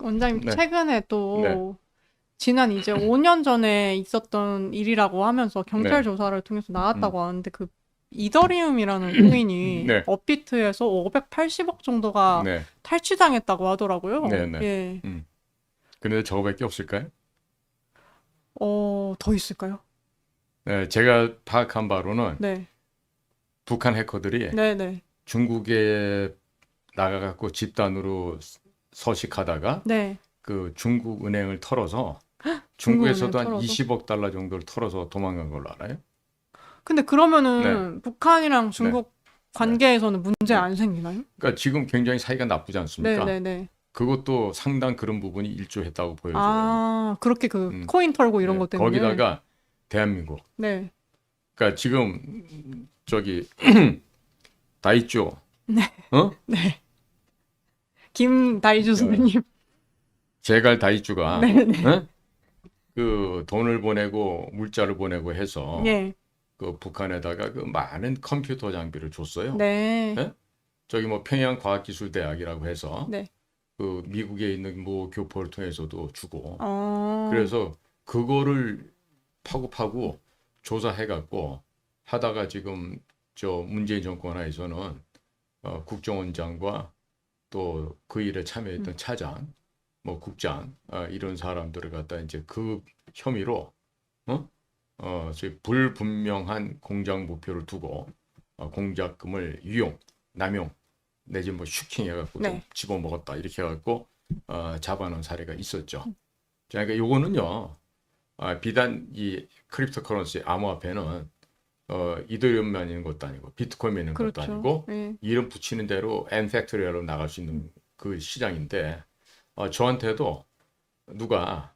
원장님 네, 최근에 네, 또 지난 이제 5년 전에 있었던 일이라고 하면서 경찰 네, 조사를 통해서 음, 나왔다고 하는데 그 이더리움이라는 코인이 네, 업비트에서 580억 정도가 네, 탈취당했다고 네, 하더라고요. 네. 예. 근데 저거밖에 없을까요? 더 있을까요? 네, 제가 파악한 바로는 네. 북한 해커들이 네네. 중국에 나가갖고 집단으로 서식하다가 네. 그 중국 은행을 털어서 중국 은행 중국에서도 한 털어서. 20억 달러 정도를 털어서 도망간 걸로 알아요. 근데 네, 그러면은 북한이랑 네, 중국 네, 관계에서는 문제 네. 안 생기나요? 그러니까 지금 굉장히 사이가 나쁘지 않습니까? 네네네. 그것도 상당 그런 부분이 일조했다고 보여져요. 아, 그렇게 그 음, 코인 털고 이런 네. 것 때문에. 거기다가 대한민국. 네. 그러니까 지금 저기 다이쪼, 어? 네. 김다이주 어, 선생님. 제갈 다이쪼가 네네. 어? 그 돈을 보내고 물자를 보내고 해서 예. 그 북한에다가 그 많은 컴퓨터 장비를 줬어요. 네. 예? 저기 뭐 평양과학기술대학이라고 해서 네. 그 미국에 있는 뭐 교포를 통해서도 주고 어, 그래서 그거를 파고 조사해갖고 하다가 지금 저 문재인 정권 하에서는 국정원장과 또 그 일에 음, 참여했던 차장, 뭐 국장 이런 사람들을 갖다 이제 그 혐의로 어? 저희 불분명한 공작 목표를 두고 공작금을 유용, 남용 내지 뭐 슈킹해갖고 좀 네. 집어먹었다 이렇게 해갖고 잡아놓은 사례가 있었죠. 자, 그러니까 요거는요. 비단 이 크립토 커런시 암호화폐는 이더리움만 있는 것도 아니고 비트코인만 있는 것도 그렇죠. 아니고 예. 이름 붙이는 대로 N 팩토리얼로 나갈 수 있는 그 시장인데 저한테도 누가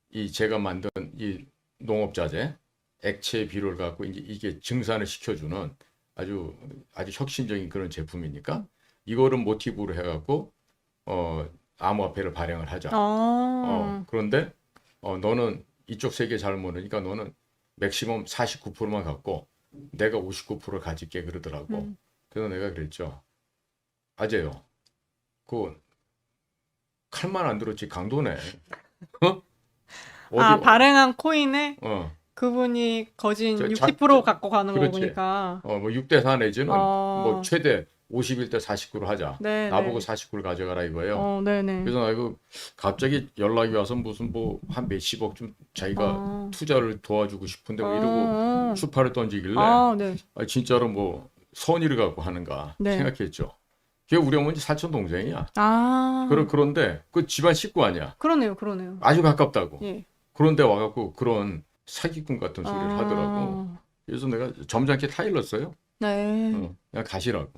이 제가 만든 이 농업자재 액체 비료를 갖고 이제 이게 증산을 시켜주는 아주 혁신적인 그런 제품이니까 이거를 모티브로 해갖고 어, 암호화폐를 발행을 하자. 어, 그런데 너는 이쪽 세계 잘 모르니까 너는 맥시멈 49%만 갖고 내가 59%를 가질게 그러더라고. 음. 그래서 내가 그랬죠. 아재요. 그 칼만 안 들었지 강도네. 어? 어디 아, 발행한 코인에 어. 그분이 거진 저, 60% 갖고 가는 거 그렇지. 보니까. 뭐 6대 4 내지는 뭐 어, 최대 51대 49로 하자. 나보고 네네. 49를 가져가라 이거예요. 네네. 그래서 나 이거 갑자기 연락이 와서 무슨 뭐 한 몇십억 좀 자기가 어, 투자를 도와주고 싶은데 뭐 이러고 어, 추파를 던지길래 아, 네. 진짜로 뭐 선의를 갖고 하는가 네. 생각했죠. 걔 우리 어머니 사촌 동생이야. 아, 그런데 그 집안 식구 아니야. 그러네요, 그러네요. 아주 가깝다고. 예. 그런데 와갖고 그런 사기꾼 같은 소리를 하더라고. 아, 그래서 내가 점잖게 타일렀어요. 네. 그냥 가시라고.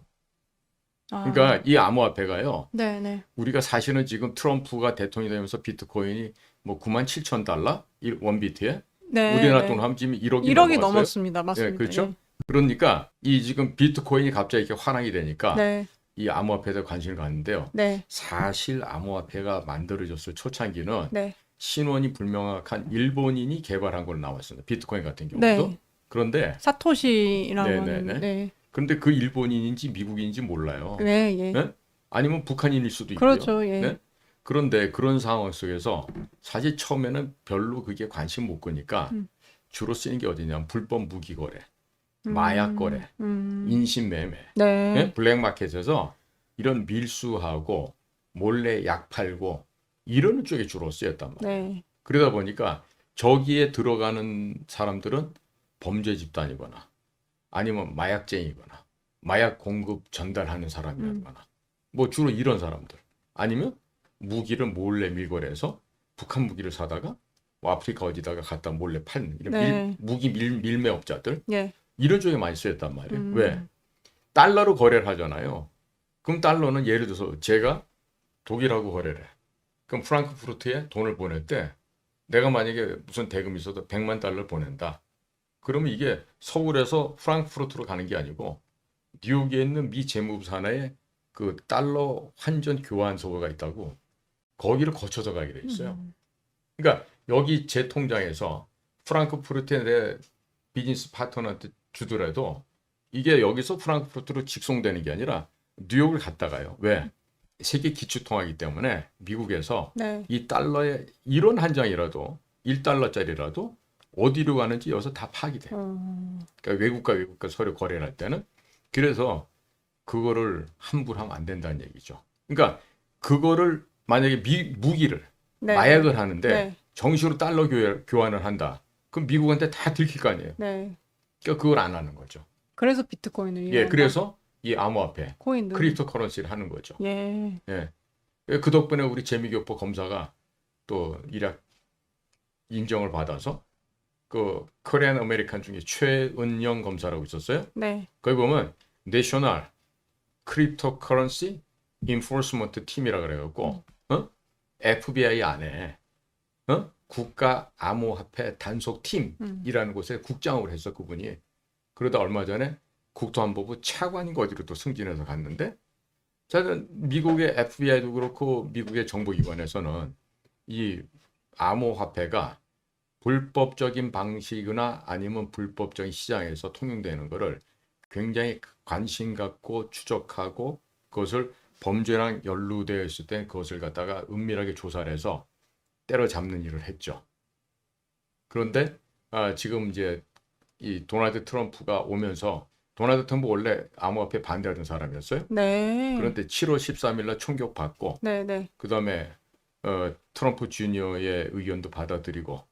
아, 그러니까 이 암호화폐가요. 네네. 우리가 사실은 지금 트럼프가 대통령이 되면서 비트코인이 뭐 9만 7천 달러? 원비트에? 우리나라 네네. 돈으로 하면 지금 1억이 1억이 넘어갔어요. 넘었습니다. 예, 맞습니다. 그렇죠? 예. 그러니까 이 지금 비트코인이 갑자기 이렇게 환락이 되니까 네. 이 암호화폐에 관심을 갖는데요. 네. 사실 암호화폐가 만들어졌을 초창기는 네. 신원이 불명확한 일본인이 개발한 걸로 나왔습니다. 비트코인 같은 경우도. 네. 그런데 사토시라고 하는, 네네네. 네. 그런데 그 일본인인지 미국인인지 몰라요. 네, 예. 네? 아니면 북한인일 수도 있고요. 그렇죠, 예. 네? 그런데 그런 상황 속에서 사실 처음에는 별로 그게 관심 못 끄니까 음, 주로 쓰는 게 어디냐면 불법 무기 거래, 마약 음, 거래, 음. 인신매매, 예? 네. 블랙마켓에서 이런 밀수하고 몰래 약 팔고 이런 쪽에 주로 쓰였단 말이에요. 네. 그러다 보니까 저기에 들어가는 사람들은 범죄 집단이거나 아니면 마약쟁이거나 마약 공급 전달하는 음, 사람이거나 뭐 주로 이런 사람들 아니면 무기를 몰래 밀거래해서 북한 무기를 사다가 뭐 아프리카 어디다가 갖다 몰래 파는 이런 네. 무기 밀매업자들 예. 이런 쪽에 많이 쓰였단 말이에요. 왜? 음, 달러로 거래를 하잖아요. 그럼 달러는 예를 들어서 제가 독일하고 거래를 해. 그럼 프랑크푸르트에 돈을 보낼 때 내가 만약에 무슨 대금이 있어도 100만 달러를 보낸다. 그러면 이게 서울에서 프랑크푸르트로 가는 게 아니고 뉴욕에 있는 미 재무부 산하에 그 달러 환전 교환소가 있다고 거기를 거쳐서 가게 돼 있어요. 음, 그러니까 여기 제 통장에서 프랑크푸르트에 내 비즈니스 파트너한테 주더라도 이게 여기서 프랑크푸르트로 직송되는 게 아니라 뉴욕을 갔다 가요. 왜? 세계 기축통화이기 때문에 미국에서 네. 이 달러의 이런 한 장이라도 1달러짜리라도 어디로 가는지 여기서 다 파악이 돼요. 그러니까 외국과 서로 거래를 할 때는 그래서 그거를 함부로 하면 안 된다는 얘기죠. 그러니까 그거를 만약에 무기를 네. 마약을 하는데 네. 정식으로 달러 교환을 한다. 그럼 미국한테 다 들킬 거 아니에요. 네. 그러니까 그걸 안 하는 거죠. 그래서 비트코인을 예, 이용한다. 그래서 이 암호화폐, 코인들. 크립토 커런시를 하는 거죠. 예. 예. 그 덕분에 우리 재미교포 검사가 또 일약 인정을 받아서 그 코리안 아메리칸 중에 최은영 검사라고 있었어요. 네. 거기 보면 내셔널 크립토 커런시 인포스먼트 팀이라 그래갖고 FBI 안에 국가 암호화폐 단속 팀이라는 곳에 국장으로 했어 그분이. 그러다 얼마 전에 국토안보부 차관인가 어디로 또 승진해서 갔는데, 저는 미국의 FBI도 그렇고 미국의 정보기관에서는 이 암호화폐가 불법적인 방식이나 아니면 불법적인 시장에서 통용되는 것을 굉장히 관심 갖고 추적하고 그것을 범죄랑 연루되어 있을 때 그것을 갖다가 은밀하게 조사를 해서 때려잡는 일을 했죠. 그런데 지금 이제 이 도널드 트럼프가 오면서, 도널드 트럼프 원래 암호화폐 반대하던 사람이었어요. 네. 그런데 7월 13일 날 총격받고 네. 네. 그다음에 트럼프 주니어의 의견도 받아들이고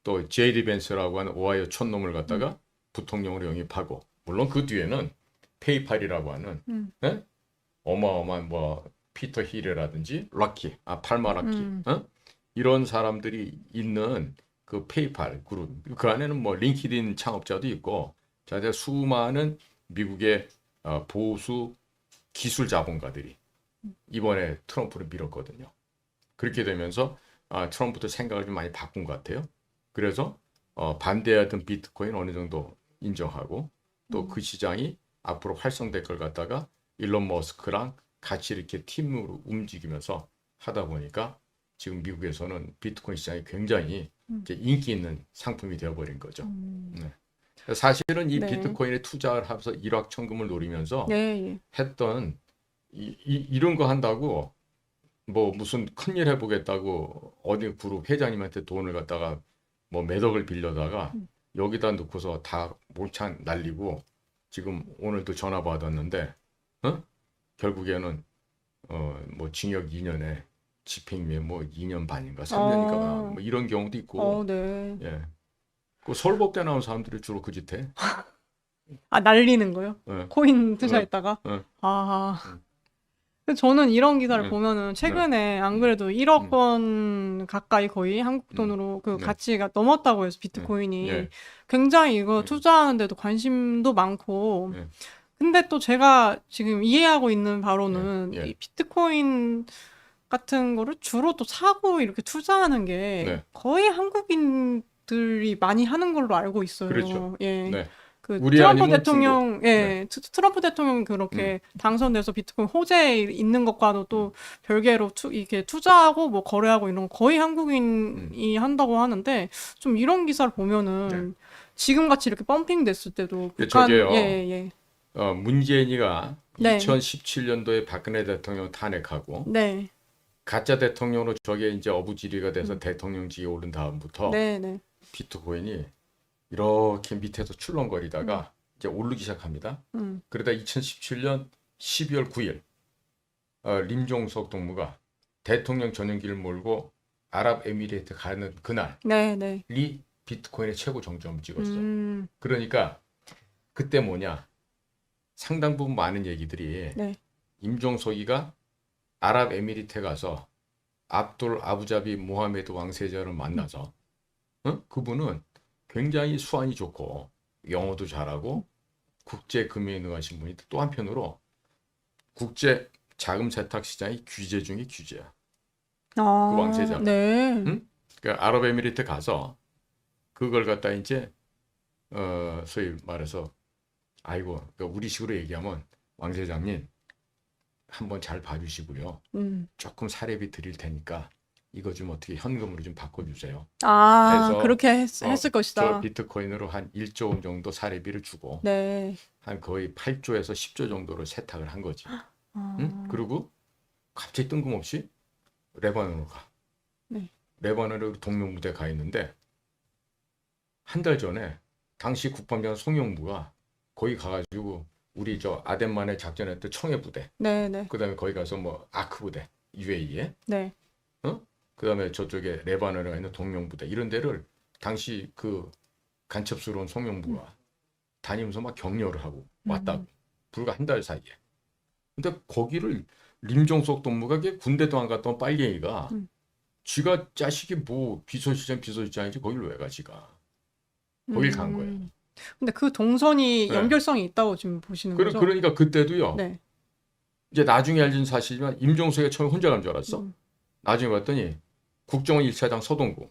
또 제이디 벤스라고 하는 오하이오 촌놈을 갖다가 부통령으로 영입하고, 물론 그 뒤에는 페이팔이라고 하는 예? 어마어마한 뭐 피터 힐이라든지 팔마 락키 이런 사람들이 있는 그 페이팔 그룹, 그 안에는 뭐 링키드인 창업자도 있고 자제 수많은 미국의 보수 기술 자본가들이 이번에 트럼프를 밀었거든요. 그렇게 되면서 트럼프도 생각을 좀 많이 바꾼 것 같아요. 그래서 반대하던 비트코인 어느 정도 인정하고 또 그 시장이 앞으로 활성될 걸 갖다가 일론 머스크랑 같이 이렇게 팀으로 움직이면서 하다 보니까 지금 미국에서는 비트코인 시장이 굉장히 이제 인기 있는 상품이 되어버린 거죠. 네. 사실은 이 네. 비트코인에 투자를 하면서 일확천금을 노리면서 네. 했던 이런 거 한다고 뭐 무슨 큰일 해보겠다고 어디 그룹 회장님한테 돈을 갖다가 뭐 몇 억을 빌려다가 여기다 넣고서 다 몰창 날리고 지금 오늘도 전화 받았는데 결국에는 뭐 징역 2년에 집행유예 뭐 2년 반인가 3년인가 뭐 이런 경우도 있고. 네. 예. 그 서울법대 나온 사람들이 주로 그 짓 해. 날리는 거요? 예. 코인 투자했다가? 예. 근데 저는 이런 기사를 네. 보면은 최근에 안 그래도 1억 원 가까이 거의 한국 돈으로 그 가치가 넘었다고 해서 비트코인이 예. 굉장히 이거 투자하는데도 관심도 많고. 예. 근데 또 제가 지금 이해하고 있는 바로는 예. 이 비트코인 같은 거를 주로 또 사고 이렇게 투자하는 게 네. 거의 한국인들이 많이 하는 걸로 알고 있어요. 그렇죠. 예. 네. 그 우리 트럼프 아니면 대통령, 중국. 예, 트럼프 대통령이 그렇게 당선돼서 비트코인 호재에 있는 것과도 또 별개로 이렇게 투자하고 뭐 거래하고 이런 거 거의 한국인이 한다고 하는데, 좀 이런 기사를 보면은 지금 같이 이렇게 펌핑 됐을 때도 북한, 저게요. 예. 문재인이가 네. 2017년도에 박근혜 대통령 탄핵하고 네. 가짜 대통령으로 저게 이제 어부지리가 돼서 대통령직에 오른 다음부터 네. 비트코인이 이렇게 밑에서 출렁거리다가 이제 오르기 시작합니다. 그러다 2017년 12월 9일 림종석 동무가 대통령 전용기를 몰고 아랍에미리트 가는 그날이 네. 비트코인의 최고 정점을 찍었어. 그러니까 그때 뭐냐, 상당 부분 많은 얘기들이 네. 임종석이가 아랍에미리트에 가서 압둘 아부자비 모하메드 왕세자를 만나서 그분은 굉장히 수완이 좋고 영어도 잘하고 국제 금융에 능하신 분이 또 한편으로 국제 자금 세탁 시장이 규제 중에 규제야. 그 왕세자가. 네. 그러니까 아랍에미리트 가서 그걸 갖다 이제 소위 말해서 아이고, 그러니까 우리식으로 얘기하면 왕세자님 한번 잘 봐주시고요. 조금 사례비 드릴 테니까 이거 좀 어떻게 현금으로 좀 바꿔주세요. 해서 그렇게 했을 것이다. 저 비트코인으로 한 1조 원 정도 사례비를 주고 네. 한 거의 8조에서 10조 정도로 세탁을 한 거지. 그리고 갑자기 뜬금없이 레바논으로 가. 네. 레바논에 우리 동명부대 가 있는데 한 달 전에 당시 국방장 송영무가 거기 가가지고 우리 저 아덴만에 작전했던 청해 부대, 네, 네, 그다음에 거기 가서 뭐 아크 부대, UAE에, 네. 그다음에 저쪽에 레바논에 있는 동명부대 이런 데를 당시 그 간첩스러운 송영무가 다니면서 막 격려를 하고 왔다고. 불과 한 달 사이에. 근데 거기를 림종석 동무가 걔 군대도 안 갔던 빨갱이가 쥐가 자식이 뭐 비서실장이지 거기를 왜 가, 지가. 거길 간 거예요. 근데 그 동선이 네. 연결성이 있다고 지금 보시는 거죠? 그러니까 그때도요. 네. 이제 나중에 알진 사실이지만 임종석이 처음에 혼자 간 줄 알았어. 나중에 봤더니 국정원 1차장 서동구,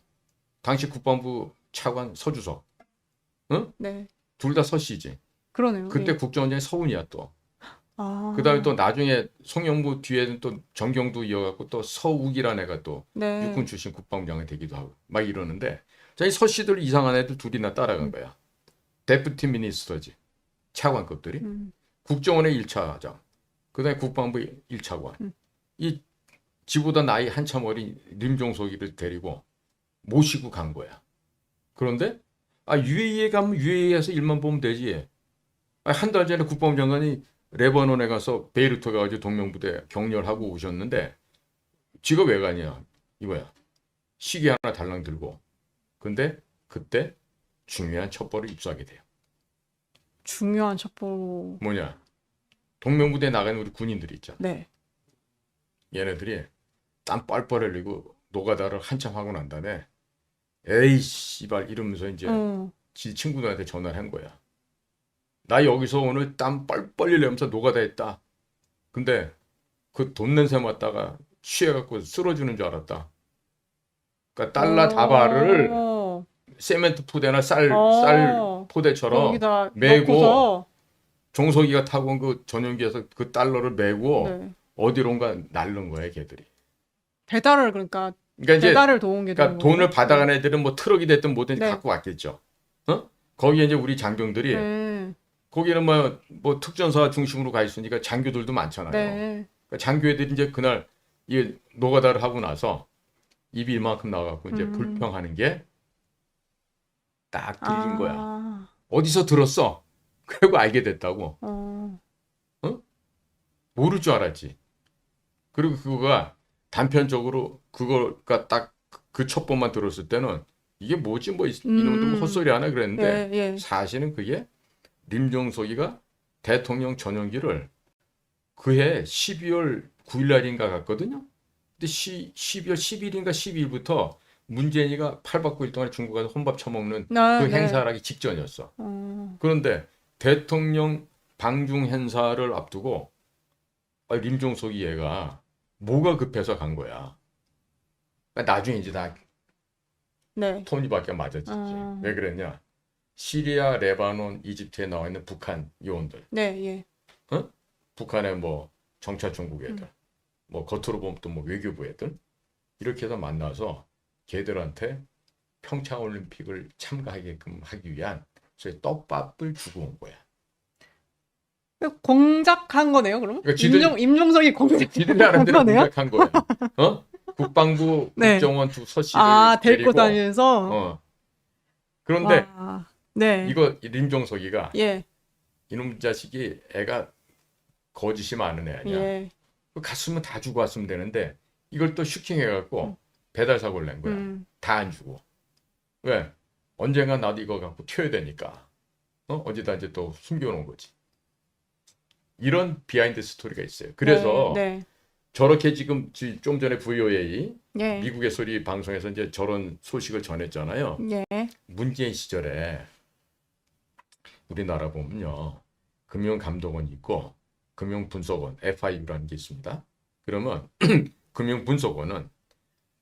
당시 국방부 차관 서주석, 응? 네. 둘 다 서씨지. 그러네요. 그때 예. 국정원장이 서훈이야 또. 아. 그다음에 또 나중에 송영무 뒤에는 또 정경도 이어갖고 또 서욱이라는 애가 또 네. 육군 출신 국방장이 되기도 하고 막 이러는데 저희 서씨들 이상한 애들 둘이나 따라간 거야. 데프티 미니스터지. 차관급들이. 국정원의 1차장. 그다음에 국방부 1차관. 이 지보다 나이 한참 어린 림종석이를 데리고 모시고 간 거야. 그런데 UAE에 가면 UAE에서 일만 보면 되지. 한 달 전에 국방부 장관이 레바논에 가서 베이루트 가가지고 동명부대 격려를 하고 오셨는데 지가 왜 가냐 이거야. 시계 하나 달랑 들고. 근데 그때 중요한 첩보를 입수하게 돼요. 중요한 첩보. 뭐냐? 동명부대에 나가는 우리 군인들이 있잖아. 네. 얘네들이 땀 뻘뻘 흘리고 노가다를 한참 하고 난 다음에 에이 씨발 이러면서 이제 지 친구들한테 전화를 한 거야. 나 여기서 오늘 땀 뻘뻘 흘리면서 노가다 했다. 근데 그 돈 냄새 맡다가 취해갖고 쓰러지는 줄 알았다. 그러니까 달러 다발을 세멘트 포대나 쌀 포대처럼 거기다 메고 넣고서. 종석이가 타고 온 그 전용기에서 그 달러를 메고 네. 어디론가 날른 거야, 걔들이. 배달을 그러니까 그러니까 이제 배달을 도운 게 되는 돈을 거예요? 받아간 애들은 뭐 트럭이 됐든 뭐든 네. 갖고 왔겠죠. 거기에 이제 우리 장병들이 네. 거기는 뭐 특전사 중심으로 가 있으니까 장교들도 많잖아요. 네. 그러니까 장교애들이 이제 그날 이 노가다를 하고 나서 입이 이만큼 나가고 이제 불평하는 게 딱 들린 거야. 어디서 들었어? 그리고 알게 됐다고. 모를 줄 알았지. 그리고 그거가 단편적으로 그거가 딱 그 첩보만 들었을 때는 이게 뭐지 뭐 이놈들 뭐 헛소리 하나 그랬는데 예. 사실은 그게 림종석이가 대통령 전용기를 그해 12월 9일 날인가 갔거든요. 근데 12월 10일인가 12일부터 문재인이가 8박 9일 동안 중국 가서 혼밥 처먹는 그 네. 행사를 하기 직전이었어. 그런데 대통령 방중 행사를 앞두고 림종석이 얘가 뭐가 급해서 간 거야. 그러니까 나중에 이제 다 네. 톱니바퀴가 맞았지. 왜 그랬냐? 시리아, 레바논, 이집트에 나와 있는 북한 요원들. 네, 예. 북한의 뭐 정찰총국 애들. 뭐 겉으로 보면 또 뭐 외교부 애들. 이렇게 해서 만나서 걔들한테 평창 올림픽을 참가하게끔 하기 위한 소위 떡밥을 주고 온 거야. 공작한 거네요, 그러면? 그러니까 임종석이 지들이 하는 대로 거네요? 공작한 거야. 국방부 네. 국정원 두 서씨를 데리고 데리고 다니면서. 그런데 네. 이거 림종석이가 예. 이놈 자식이 애가 거짓이 많은 애 아니야. 예. 갔으면 다 주고 왔으면 되는데 이걸 또 슈킹해갖고 배달 사고를 낸 거야. 다 안 주고. 왜? 언젠가 나도 이거 갖고 튀어야 되니까. 어디다 이제 또 숨겨놓은 거지. 이런 비하인드 스토리가 있어요. 그래서 네. 저렇게 지금 좀 전에 VOA 예. 미국의 소리 방송에서 이제 저런 소식을 전했잖아요. 예. 문재인 시절에 우리나라 보면요. 금융감독원이 있고 금융분석원 FIU라는 게 있습니다. 그러면 금융분석원은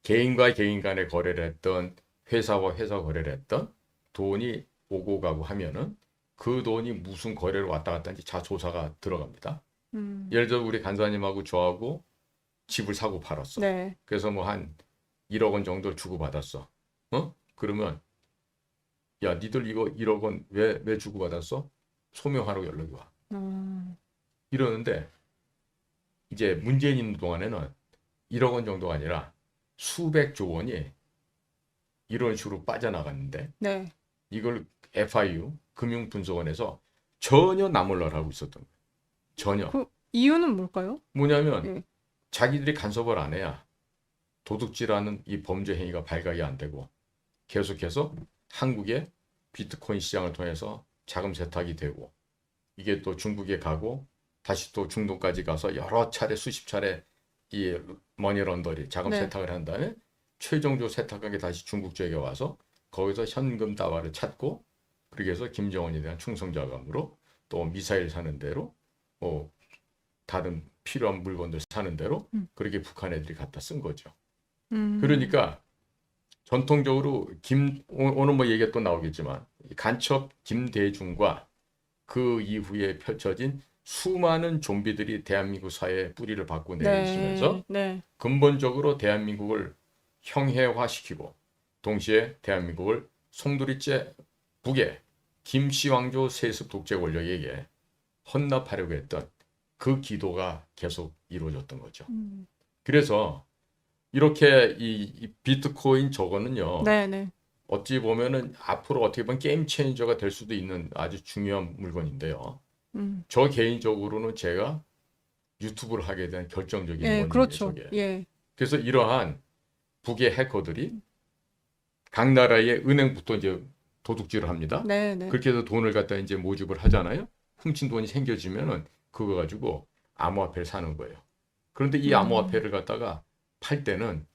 개인과 개인 간의 거래를 했던 회사와 회사 거래를 했던 돈이 오고 가고 하면은 그 돈이 무슨 거래를 왔다 갔다 하는지 자조사가 들어갑니다. 예를 들어 우리 간사님하고 저하고 집을 사고 팔았어. 네. 그래서 뭐 한 1억 원 정도를 주고 받았어. 그러면 야, 니들 이거 1억 원 왜 주고 받았어? 소명하라고 연락이 와. 이러는데 이제 문재인 있는 동안에는 1억 원 정도가 아니라 수백조 원이 이런 식으로 빠져나갔는데 네. 이걸 FIU 금융분석원에서 전혀 나몰라라 하고 있었던 거예요. 전혀. 그 이유는 뭘까요? 뭐냐면 네. 자기들이 간섭을 안 해야 도둑질하는 이 범죄 행위가 발각이 안 되고 계속해서 한국의 비트코인 시장을 통해서 자금 세탁이 되고 이게 또 중국에 가고 다시 또 중동까지 가서 여러 차례 수십 차례 이 머니런더리 자금 네. 세탁을 한 다음에 최종적으로 세탁한 게 다시 중국 쪽에 와서 거기서 현금 다발을 찾고 그렇게 해서 김정은에 대한 충성 자금으로 또 미사일 사는 대로 뭐 다른 필요한 물건들 사는 대로 그렇게 북한 애들이 갖다 쓴 거죠. 그러니까 전통적으로 오늘 뭐 얘기가 또 나오겠지만 간첩 김대중과 그 이후에 펼쳐진 수많은 좀비들이 대한민국 사회에 뿌리를 받고 내리시면서 네. 근본적으로 대한민국을 형해화시키고 동시에 대한민국을 송두리째 북의 김씨왕조 세습 독재 권력에게 헌납하려고 했던 그 기도가 계속 이루어졌던 거죠. 그래서 이렇게 이 비트코인 저거는요. 네. 어찌 보면은 앞으로 어떻게 보면 게임 체인저가 될 수도 있는 아주 중요한 물건인데요. 저 개인적으로는 제가 유튜브를 하게 된 결정적인 예, 원인이에요, 그렇죠. 저게. 예. 그래서 이러한 북의 해커들이 각 나라의 은행부터 이제 도둑질을 합니다. 네. 그렇게 해서 돈을 갖다 이제 모집을 하잖아요. 훔친 돈이 생겨지면은 그거 가지고 암호화폐를 사는 거예요. 그런데 이 암호화폐를 갖다가 팔 때는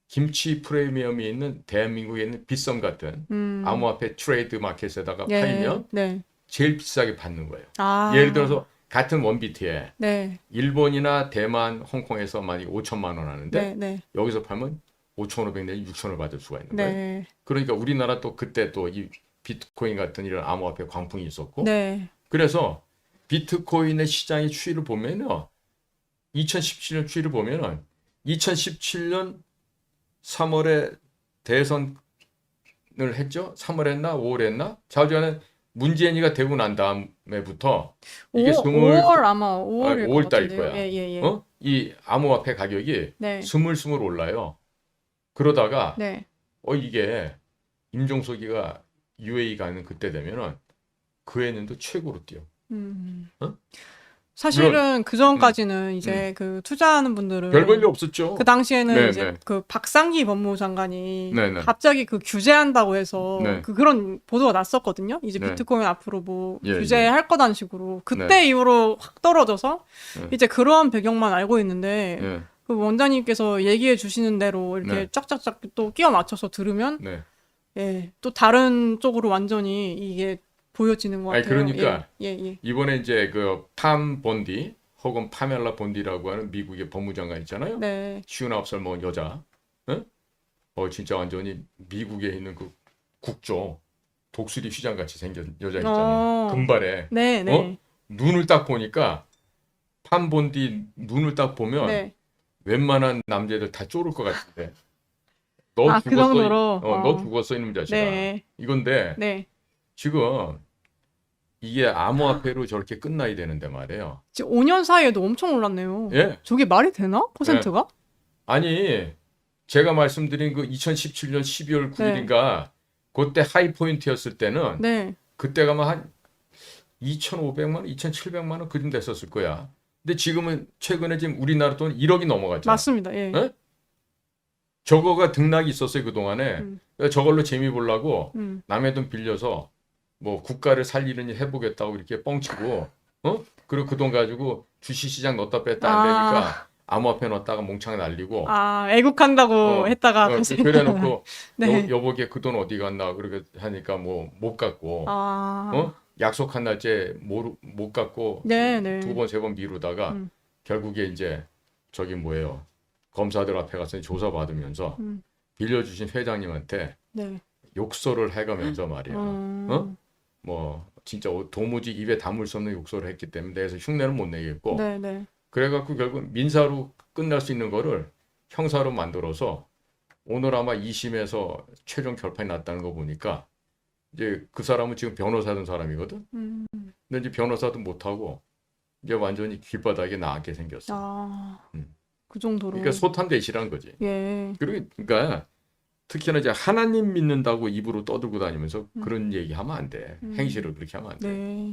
김치 프리미엄이 있는 대한민국에 있는 빗썸 같은 암호화폐 트레이드 마켓에다가 예. 팔면 네. 제일 비싸게 받는 거예요. 아. 예를 들어서 같은 원비트에 네. 일본이나 대만, 홍콩에서 만약 5천만 원 하는데 네. 여기서 팔면 5,500 내지 6,000을 받을 수가 있는 거예요. 네. 그러니까 우리나라 또 그때 또 이 비트코인 같은 이런 암호화폐 광풍이 있었고 네. 그래서 비트코인의 시장의 추이를 보면요. 2017년 추이를 보면은 2017년 3월에 대선을 했죠. 3월 했나 5월 했나? 좌우지간에 문재인이가 되고 난 다음에부터 이게 5월 아마 5월일 5월 것 달일 같은데요. 거야. 예. 이 암호화폐 가격이 네. 스물스물 올라요. 그러다가 네. 이게 임종석이가 UAE 가는 그때 되면은 그 애는도 최고로 뛰어. 어? 사실은 그 전까지는 이제 그 투자하는 분들은 별 볼일 없었죠. 그 당시에는 네, 이제 네. 그 박상기 법무부 장관이 네. 갑자기 그 규제한다고 해서 네. 그런 보도가 났었거든요. 이제 네. 비트코인 앞으로 뭐 예, 규제할 거다는 식으로. 그때 네. 이후로 확 떨어져서 네. 이제 그러한 배경만 알고 있는데 예. 그 원장님께서 얘기해 주시는 대로 이렇게 네. 쫙쫙쫙 또 끼워 맞춰서 들으면 네. 예, 또 다른 쪽으로 완전히 이게 보여지는 것 아니, 같아요. 그러니까 예. 이번에 이제 그 팜 본디 혹은 파멜라 본디라고 하는 미국의 법무장관 있잖아요. 네. 59살 먹은 여자. 응? 진짜 완전히 미국에 있는 그 국조 독수리 휘장 같이 생긴 여자 있잖아. 금발에. 네. 눈을 딱 보니까 팜 본디 눈을 딱 보면 네. 웬만한 남자들 다 쫄을 것 같은데. 너 그 죽었어. 정도로? 너 죽었어 이놈 자식아. 네. 이건데 네. 지금 이게 암호화폐로 저렇게 끝나야 되는데 말이에요. 지금 5년 사이에도 엄청 올랐네요. 예. 저게 말이 되나? 퍼센트가? 아니 제가 말씀드린 그 2017년 12월 9일인가 그때 하이 포인트였을 때는 네. 그때가 한 2,500만 원, 2,700만 원 그쯤 됐었을 거야. 근데 지금은 최근에 지금 우리나라 돈 1억이 넘어갔잖아. 맞습니다. 예. 예? 저거가 등락이 있었어요 그동안에. 그러니까 저걸로 재미 보려고 남의 돈 빌려서 뭐 국가를 살리는 일 해보겠다고 이렇게 뻥치고 그리고 그 돈 가지고 주식시장 넣었다 뺐다 안 되니까 암호화폐 넣었다가 몽창 날리고 애국한다고 했다가 다시. 그래놓고 네. 여보게 그 돈 어디 갔나 그렇게 하니까 뭐 못 갖고 약속한 날짜에 못 갖고 네. 두 번 세 번 미루다가 결국에 이제 저기 뭐예요 검사들 앞에 가서 조사 받으면서 빌려주신 회장님한테 네. 욕설을 해가면서 말이야. 뭐 진짜 도무지 입에 담을 수 없는 욕설을 했기 때문에 내에서 흉내는 못 내겠고 네. 그래갖고 결국 민사로 끝날 수 있는 거를 형사로 만들어서 오늘 아마 2심에서 최종 결판이 났다는 거 보니까 이제 그 사람은 지금 변호사 하던 사람이거든. 근데 이제 변호사도 못 하고 이제 완전히 귓바닥에 나앉게 생겼어. 아, 음. 그 정도로. 그러니까 소탄대시란 거지. 예. 그러니까 특히나 이제 하나님 믿는다고 입으로 떠들고 다니면서 그런 얘기하면 안 돼. 음. 행실을 그렇게 하면 안 돼. 네.